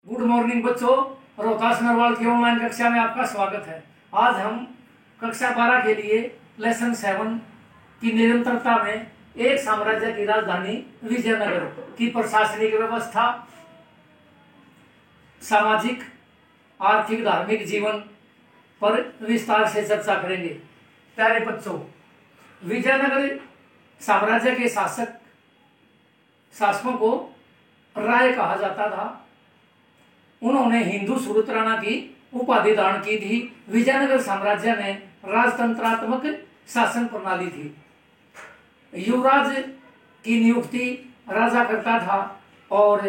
Good morning बच्चों, रोहतास नरवाल की online कक्षा में आपका स्वागत है। आज हम कक्षा 12 के लिए लेसन 7 की निरंतरता में एक साम्राज्य की राजधानी विजयनगर की प्रशासनिक व्यवस्था, सामाजिक, आर्थिक, धार्मिक जीवन पर विस्तार से चर्चा करेंगे। प्यारे बच्चों, विजयनगर साम्राज्य के शासकों को राय कहा जाता था। उन्होंने हिंदू सुरत राणा की उपाधि धारण की थी। विजयनगर साम्राज्य में राजतंत्रात्मक शासन प्रणाली थी। युवराज की नियुक्ति राजा करता था और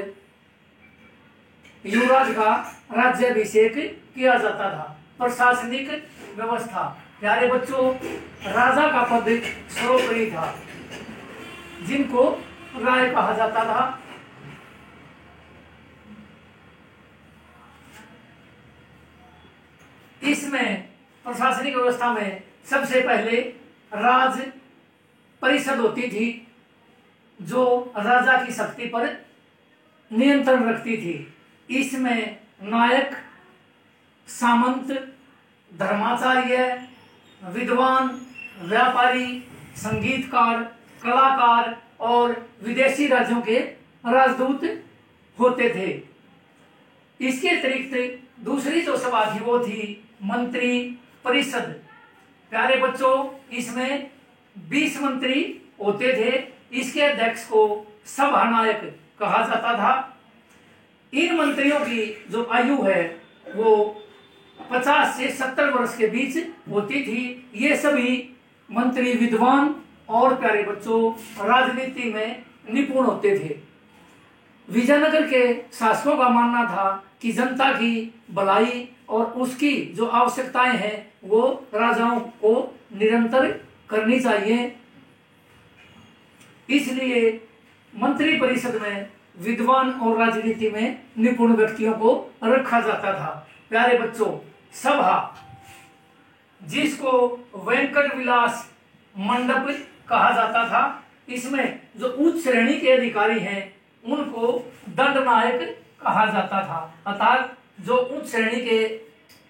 युवराज का राज्याभिषेक किया जाता था। प्रशासनिक व्यवस्था, प्यारे बच्चों, राजा का पद सर्वोपरि था, जिनको राय कहा जाता था। इसमें प्रशासनिक व्यवस्था में सबसे पहले राज परिषद होती थी, जो राजा की शक्ति पर नियंत्रण रखती थी। इसमें नायक, सामंत, धर्माचार्य, विद्वान, व्यापारी, संगीतकार, कलाकार और विदेशी राज्यों के राजदूत होते थे। इसके अतिरिक्त दूसरी जो सभा थी वो थी मंत्री परिषद। प्यारे बच्चों, इसमें 20 मंत्री होते थे। इसके अध्यक्ष को सभानायक कहा जाता था। इन मंत्रियों की जो आयु है वो 50 से 70 वर्ष के बीच होती थी। ये सभी मंत्री विद्वान और, प्यारे बच्चों, राजनीति में निपुण होते थे। विजयनगर के शासकों का मानना था कि जनता की भलाई और उसकी जो आवश्यकताएं हैं वो राजाओं को निरंतर करनी चाहिए। इसलिए मंत्री परिषद में विद्वान और राजनीति में निपुण व्यक्तियों को रखा जाता था। प्यारे बच्चों, सभा, जिसको वेंकट विलास मंडप कहा जाता था, इसमें जो उच्च श्रेणी के अधिकारी हैं उनको दंडनायक कहा जाता था। अर्थात जो उच्च श्रेणी के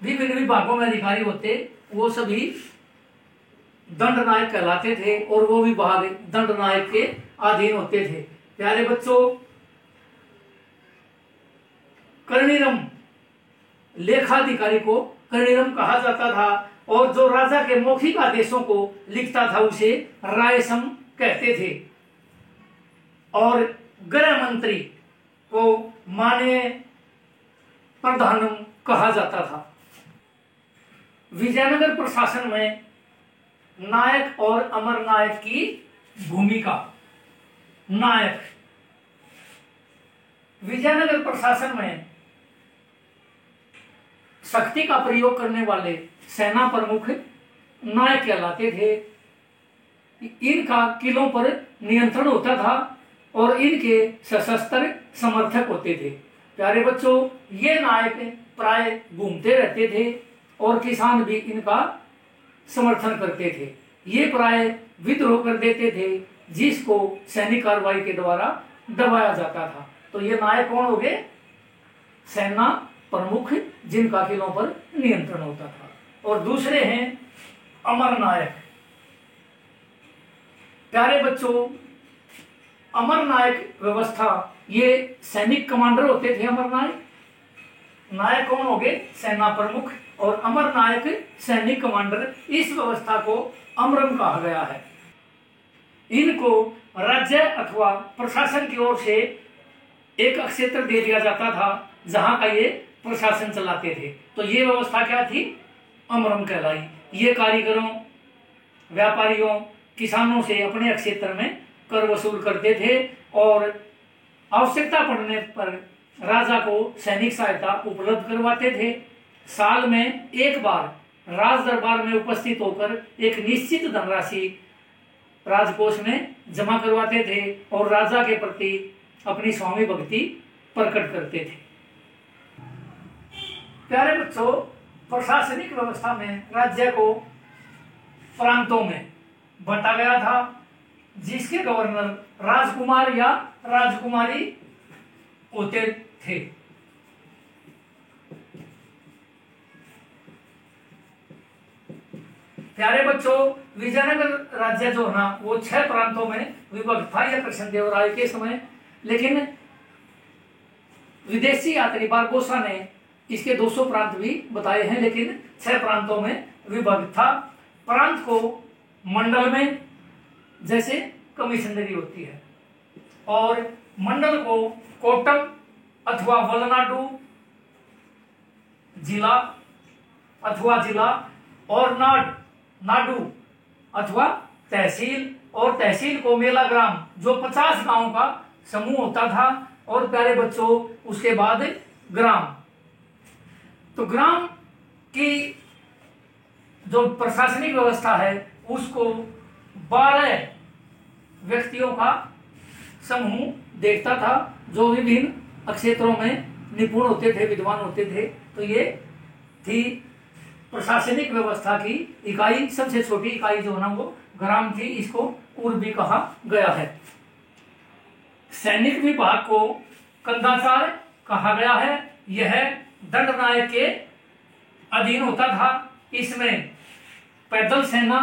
विभिन्न विभागों में अधिकारी होते वो सभी दंडनायक कहलाते थे और वो विभाग दंडनायक के अधीन होते थे। प्यारे बच्चों, कर्णिरम लेखाधिकारी को कर्णिरम कहा जाता था और जो राजा के मौखिक आदेशों को लिखता था उसे रायसम कहते थे। और गृह मंत्री को माननीय प्रधानम कहा जाता था। विजयनगर प्रशासन में नायक और अमर नायक की भूमिका। नायक, विजयनगर प्रशासन में शक्ति का प्रयोग करने वाले सेना प्रमुख नायक कहलाते थे। इनका किलों पर नियंत्रण होता था और इनके सशस्त्र समर्थक होते थे। प्यारे बच्चों, ये नायक प्राय घूमते रहते थे और किसान भी इनका समर्थन करते थे। ये प्राय विद्रोह कर देते थे, जिसको सैनिक कार्रवाई के द्वारा दबाया जाता था। तो ये नायक कौन हो गए? सेना प्रमुख, जिनका किलों पर नियंत्रण होता था। और दूसरे हैं अमर नायक। प्यारे बच्चों, अमर नायक व्यवस्था, ये सैनिक कमांडर होते थे। अमर नायक, नायक कौन हो गए? सेना प्रमुख, और अमर नायक सैनिक कमांडर। इस व्यवस्था को अमरम कहा गया है। इनको राज्य अथवा प्रशासन की ओर से एक क्षेत्र दे दिया जाता था जहां का ये प्रशासन चलाते थे। तो ये व्यवस्था क्या थी? अमरम कहलाई। ये कारीगरों, व्यापारियों, किसानों से अपने क्षेत्र में कर वसूल करते थे और आवश्यकता पड़ने पर राजा को सैनिक सहायता उपलब्ध करवाते थे। साल में एक बार राज दरबार में उपस्थित होकर एक निश्चित धनराशि राजकोष में जमा करवाते थे और राजा के प्रति अपनी स्वामी भक्ति प्रकट करते थे। प्यारे बच्चों, प्रशासनिक व्यवस्था में राज्य को प्रांतों में बांटा गया था, जिसके गवर्नर राजकुमार या राजकुमारी होते थे। प्यारे बच्चों, विजयनगर राज्य जो है ना वो 6 प्रांतों में विभक्त था यह कृष्णदेवराय के समय। लेकिन विदेशी यात्री बारबोसा ने इसके 200 प्रांत भी बताए हैं, लेकिन 6 प्रांतों में विभक्त था। प्रांत को मंडल में जैसे कमिश्नरी होती है, और मंडल को कोटम अथवा वलनाडु जिला अथवा जिला, और नाडु अथवा तहसील, और तहसील को मेला ग्राम जो 50 गांव का समूह होता था। और प्यारे बच्चों उसके बाद ग्राम, तो ग्राम की जो प्रशासनिक व्यवस्था है उसको 12 व्यक्तियों का समूह देखता था जो विभिन्न क्षेत्रों में निपुण होते थे, विद्वान होते थे। तो ये थी प्रशासनिक व्यवस्था की इकाई। सबसे छोटी इकाई जो है ना वो ग्राम थी, इसको उर भी कहा गया है। सैनिक विभाग को कंदाचार कहा गया है। यह दंडनायक के अधीन होता था। इसमें पैदल सेना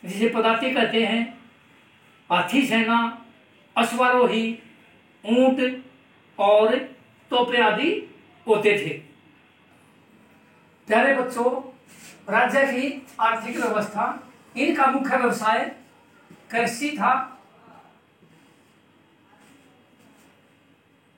जिसे पदाती कहते हैं, हाथी सेना, अश्वारोही, ऊंट और तोपे आदि होते थे। प्यारे बच्चों, राज्य की आर्थिक व्यवस्था, इनका मुख्य व्यवसाय कृषि था।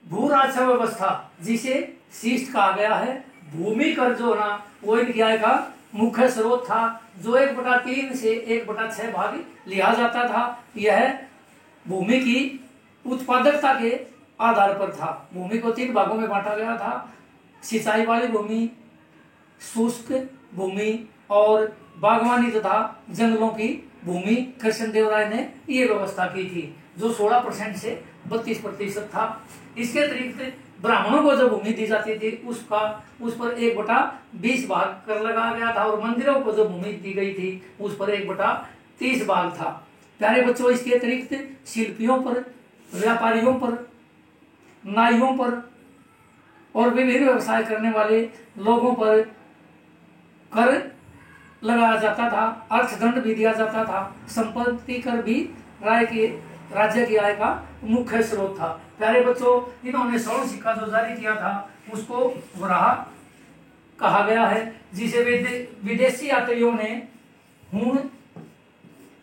भू राजस्व व्यवस्था जिसे शिष्ट कहा गया है, भूमि कर जो ना वो इनकी आय का मुख्य स्रोत था, जो 1/3 से 1/6 भाग लिया जाता था। यह भूमि की उत्पादकता के आधार पर था। भूमि को 3 भागों में बांटा गया था, सिंचाई वाली भूमि, शुष्क भूमि और बागवानी तथा जंगलों की भूमि। कृष्णदेवराय ने ये व्यवस्था की थी, जो 16% से 32% था। इसके अतिरिक्त ब्राह्मणों को जो भूमि दी जाती थी उस पर 1/20 भाग कर लगाया गया था, और मंदिरों को जो भूमि दी गई थी उस पर 1/30 भाग था। प्यारे बच्चों, इसके अतिरिक्त शिल्पियों पर, व्यापारियों पर, नाइयों पर और विभिन्न व्यवसाय करने वाले लोगों पर कर लगाया जाता था। अर्थदंड भी दिया जाता था। संपत्ति कर भी राज्य की आय का मुख्य स्रोत था। प्यारे बच्चों, इन्होंने स्वर्ण सिक्का जो जारी किया था उसको वराह कहा गया है, जिसे विदेशी यात्रियों ने हूण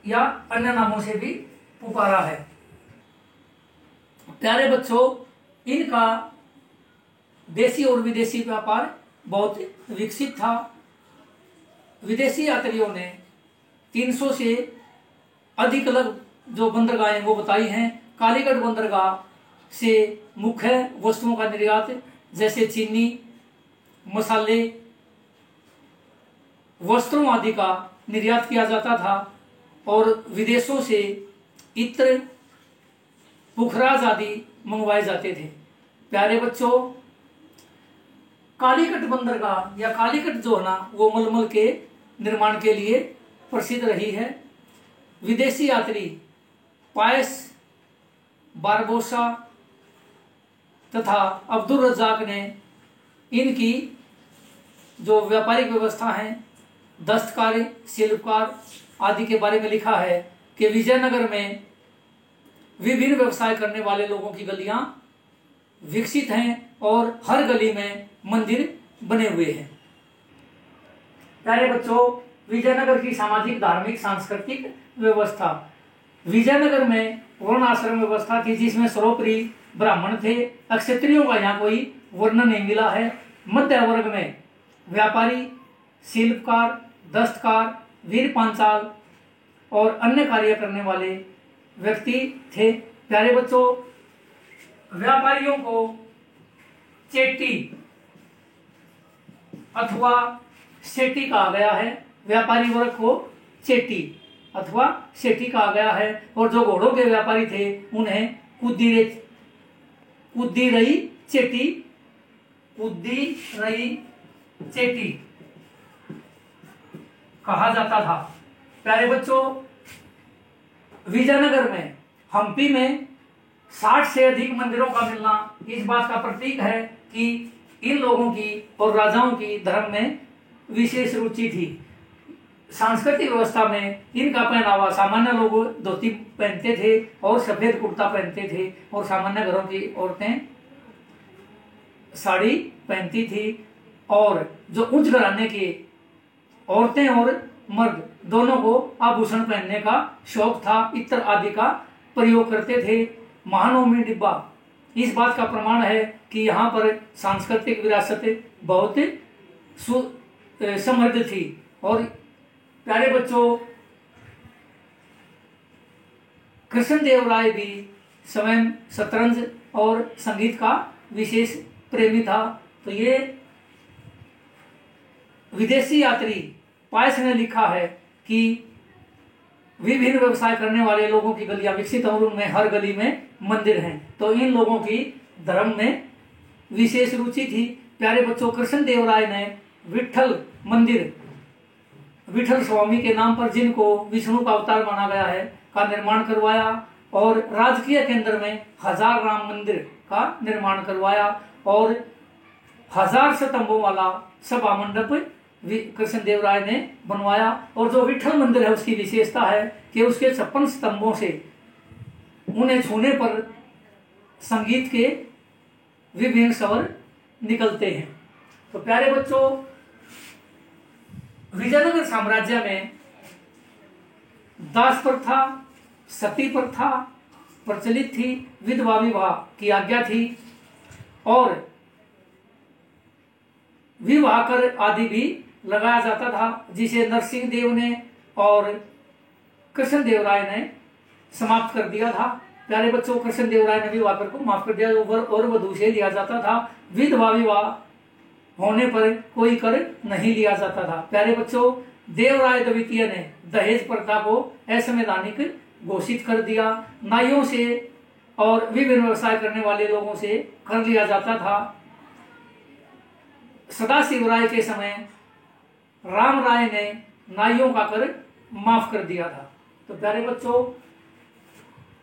या अन्य नामों से भी पुकारा है। प्यारे बच्चों, इनका देशी और विदेशी व्यापार बहुत विकसित था। विदेशी यात्रियों ने 300 से अधिक जो बंदरगाहें वो बताई हैं। कालीगढ़ बंदरगाह से मुख्य वस्तुओं का निर्यात जैसे चीनी, मसाले, वस्त्रों आदि का निर्यात किया जाता था, और विदेशों से इत्र, पुखराज आदि मंगवाए जाते थे। प्यारे बच्चों, कालीकट बंदरगाह या कालीकट जो है ना वो मलमल के निर्माण के लिए प्रसिद्ध रही है। विदेशी यात्री पायस, बारबोसा तथा अब्दुल रज्जाक ने इनकी जो व्यापारिक व्यवस्था है, दस्तकारी, शिल्पकार आदि के बारे में लिखा है कि विजयनगर में विभिन्न व्यवसाय करने वाले लोगों की गलियां विकसित हैं और हर गली में मंदिर बने हुए हैं। प्यारे बच्चों, विजयनगर की सामाजिक, धार्मिक, सांस्कृतिक व्यवस्था। विजयनगर में वर्ण आश्रम व्यवस्था थी, जिसमें सर्वोपरि ब्राह्मण थे। क्षत्रियों का यहाँ कोई वर्णन नहीं मिला है। मध्य वर्ग में व्यापारी, शिल्पकार, दस्तकार, वीर पांचाल और अन्य कार्य करने वाले व्यक्ति थे। प्यारे बच्चों, व्यापारियों को चेट्टी अथवा सेठी कहा गया है। व्यापारी वर्ग को चेट्टी अथवा सेठी कहा गया है, और जो घोड़ों के व्यापारी थे उन्हें कुद्दी रही चेटी कहा जाता था। प्यारे बच्चों, विजयनगर में हम्पी में 60 से अधिक मंदिरों का मिलना इस बात का प्रतीक है कि इन लोगों की और राजाओं की धर्म में विशेष रुचि थी। सांस्कृतिक व्यवस्था में इनका पहनावा, सामान्य लोग धोती पहनते थे और सफेद कुर्ता पहनते थे, और सामान्य घरों की औरतें साड़ी पहनती थी। और जो उच्च घराने की औरतें और मर्द दोनों को आभूषण पहनने का शौक था, इत्र आदि का प्रयोग करते थे। महानवमी डिब्बा इस बात का प्रमाण है कि यहाँ पर सांस्कृतिक विरासत बहुत समृद्ध थी। और प्यारे बच्चों, कृष्णदेव राय भी स्वयं शतरंज और संगीत का विशेष प्रेमी था। तो ये विदेशी यात्री पायस ने लिखा है कि विभिन्न व्यवसाय करने वाले लोगों की गलियां विकसित और उनमें हर गली में मंदिर हैं। तो इन लोगों की धर्म में विशेष रुचि थी। प्यारे बच्चों, कृष्णदेव राय ने विठल मंदिर, विठल स्वामी के नाम पर जिनको विष्णु का अवतार माना गया है, का निर्माण करवाया। और राजकीय केंद्र में 1000 राम मंदिर का निर्माण करवाया और 1000 स्तंभों वाला सभा मंडप कृष्णदेव राय ने बनवाया। और जो विठल मंदिर है उसकी विशेषता है कि उसके 56 स्तंभों से उन्हें छूने पर संगीत के विभिन्न स्वर निकलते हैं। तो प्यारे बच्चों, विजयनगर साम्राज्य में दास प्रथा, सती प्रथा प्रचलित थी, विधवा विवाह की आज्ञा थी और विवाह कर आदि भी लगाया जाता था, जिसे नरसिंह देव ने और कृष्णदेव राय ने समाप्त कर दिया था। प्यारे बच्चों, कृष्णदेव राय ने विवाह कर को माफ कर दिया और वधू से लिया जाता था। विधवा विवाह होने पर कोई कर नहीं लिया जाता था। प्यारे बच्चों, देवराय द्वितीय ने दहेज प्रथा को असंवैधानिक घोषित कर दिया। नाइयों से और विभिन्न व्यवसाय करने वाले लोगों से कर लिया जाता था। सदाशिव राय के समय राम राय ने नाइयों का कर माफ कर दिया था। तो प्यारे बच्चों,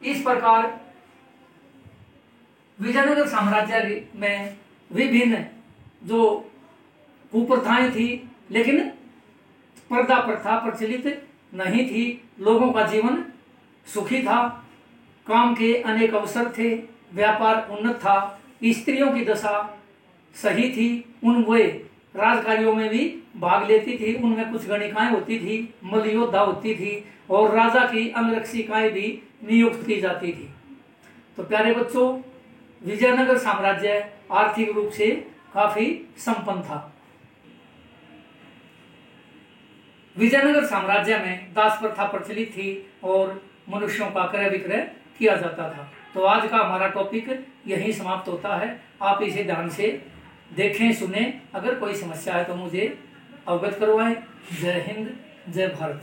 इस प्रकार विजयनगर साम्राज्य में विभिन्न जो कुप्रथाएं थी, लेकिन पर्दा प्रथा प्रचलित नहीं थी। लोगों का जीवन सुखी था, काम के अनेक अवसर थे, व्यापार उन्नत था, स्त्रियों की दशा सही थी, उन वे राजकार्यों में भी भाग लेती थी, उनमें कुछ गणिकाएं होती थी, मल्लयोद्धा होती थी और राजा की अंगरक्षिकाएं भी नियुक्त की जाती थी। तो प्यारे बच्चों, विजयनगर साम्राज्य आर्थिक रूप से काफी संपन्न था। विजयनगर साम्राज्य में दास प्रथा प्रचलित थी और मनुष्यों का क्रय विक्रय किया जाता था। तो आज का हमारा टॉपिक यहीं समाप्त होता है। आप इसे ध्यान से देखें, सुने। अगर कोई समस्या है तो मुझे अवगत करवाएं। जय हिंद, जय भारत।